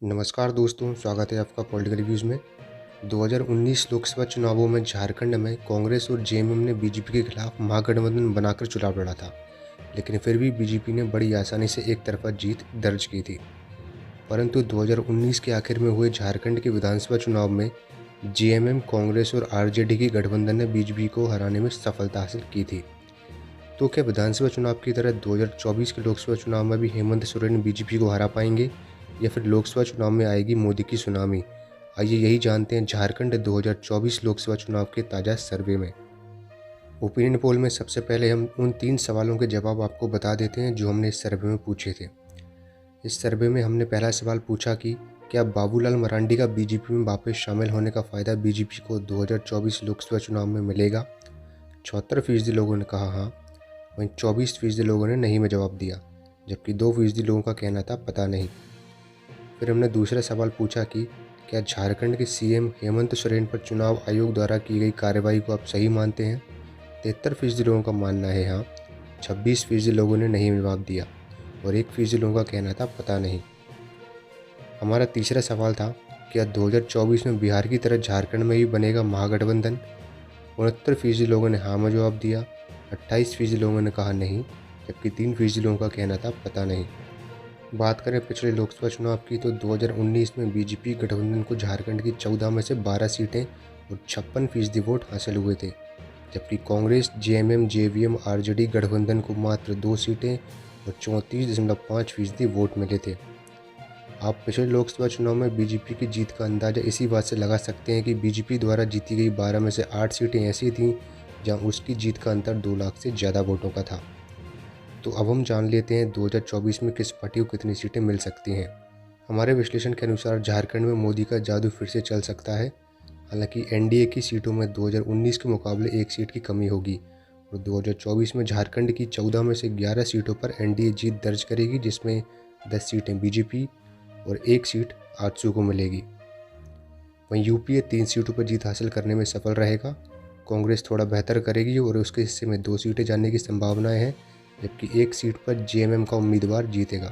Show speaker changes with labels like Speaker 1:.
Speaker 1: नमस्कार दोस्तों, स्वागत है आपका पॉलिटिकल रिव्यूज़ में। 2019 लोकसभा चुनावों में झारखंड में कांग्रेस और जेएमएम ने बीजेपी के खिलाफ महागठबंधन बनाकर चुनाव लड़ा था, लेकिन फिर भी बीजेपी ने बड़ी आसानी से एक तरफा जीत दर्ज की थी। परंतु 2019 के आखिर में हुए झारखंड के विधानसभा चुनाव में जेएमएम, कांग्रेस और आरजेडी की गठबंधन ने बीजेपी को हराने में सफलता हासिल की थी। तो क्या विधानसभा चुनाव की तरह 2024 के लोकसभा चुनाव में भी हेमंत सोरेन बीजेपी को हरा पाएंगे, या फिर लोकसभा चुनाव में आएगी मोदी की सुनामी? आइए यही जानते हैं झारखंड 2024 लोकसभा चुनाव के ताज़ा सर्वे में। ओपिनियन पोल में सबसे पहले हम उन 3 सवालों के जवाब आपको बता देते हैं जो हमने इस सर्वे में पूछे थे। इस सर्वे में हमने पहला सवाल पूछा कि क्या बाबूलाल मरांडी का बीजेपी में वापस शामिल होने का फ़ायदा बीजेपी को 2024 लोकसभा चुनाव में मिलेगा? 74% लोगों ने कहा हाँ, वहीं 24% लोगों ने नहीं में जवाब दिया, जबकि 2% लोगों का कहना था पता नहीं। फिर हमने दूसरा सवाल पूछा कि क्या झारखंड के सीएम हेमंत सोरेन पर चुनाव आयोग द्वारा की गई कार्रवाई को आप सही मानते हैं? 73% लोगों का मानना है हाँ, 26% लोगों ने नहीं जवाब दिया और 1% लोगों का कहना था पता नहीं। हमारा तीसरा सवाल था, क्या 2024 में बिहार की तरह झारखंड में भी बनेगा महागठबंधन? 69% लोगों ने हाँ में जवाब दिया, 28% लोगों ने कहा नहीं, जबकि 3% लोगों का कहना था पता नहीं। बात करें पिछले लोकसभा चुनाव की तो 2019 में बीजेपी गठबंधन को झारखंड की 14 में से 12 सीटें और 56% वोट हासिल हुए थे, जबकि कांग्रेस, जेएमएम, जेवीएम, आरजेडी गठबंधन को मात्र 2 सीटें और 34.5% वोट मिले थे। आप पिछले लोकसभा चुनाव में बीजेपी की जीत का अंदाज़ा इसी बात से लगा सकते हैं कि बीजेपी द्वारा जीती गई 12 में से 8 सीटें ऐसी थीं जहां उसकी जीत का अंतर 2 लाख से ज़्यादा वोटों का था। तो अब हम जान लेते हैं 2024 में किस पार्टी को कितनी सीटें मिल सकती हैं। हमारे विश्लेषण के अनुसार झारखंड में मोदी का जादू फिर से चल सकता है। हालांकि एनडीए की सीटों में 2019 के मुकाबले 1 सीट की कमी होगी और 2024 में झारखंड की 14 में से 11 सीटों पर एनडीए जीत दर्ज करेगी, जिसमें 10 सीटें बीजेपी और 1 सीट आजसू को मिलेगी। वहीं यूपीए 3 सीटों पर जीत हासिल करने में सफल रहेगा। कांग्रेस थोड़ा बेहतर करेगी और उसके हिस्से में 2 सीटें जाने की संभावनाएं हैं, जबकि 1 सीट पर जेएमएम का उम्मीदवार जीतेगा।